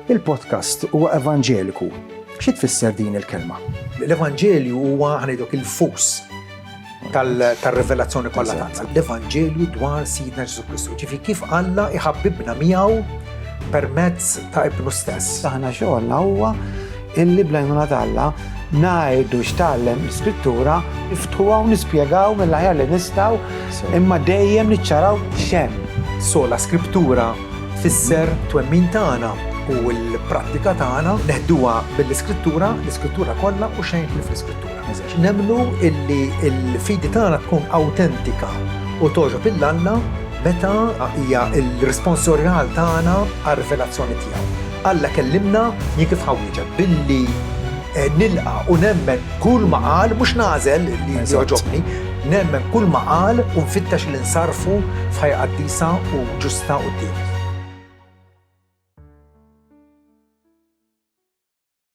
Il-podcast huwa evanġeliku. Xi tfisser din il-kelma? L-Evanġelju huwa ħanidok il-fus tal-rivelazzjoni kollha tagħna. L-Evanġelju dwar Sidna Ġesu Kristu. Ġifi kif Alla iħabbibna miegħu permezz ta' ibnu stess. Aħna xogħolna huwa illi bl-għajnuna Alla ngħidu x'tgħallem l-Iskrittura, niftħuha u nispjegaw mill-aħjar li nistgħu, imma dejjem niċċaraw x'hemm. So la Skriptura fisser twemmin tagħna u l-prattika tagħna neħduha bil-Iskrittura, l-Iskrittura kollha u xejn fl-Iskrittura. Nemmnu illi l-fidi tagħna tkun awtentika u toġob il-Alla meta hija l-responsorjal tagħna għar-rivelazzjoni tiegħu. Alla kellimna jien kif ħawieġeb billi nilqa' u nemmen kull ma qal mhux nagħżel li jogħġobni, nemmen kull ma qal u nfittex li nsarfu f'ħajja qaddisa u ġusta quddiem.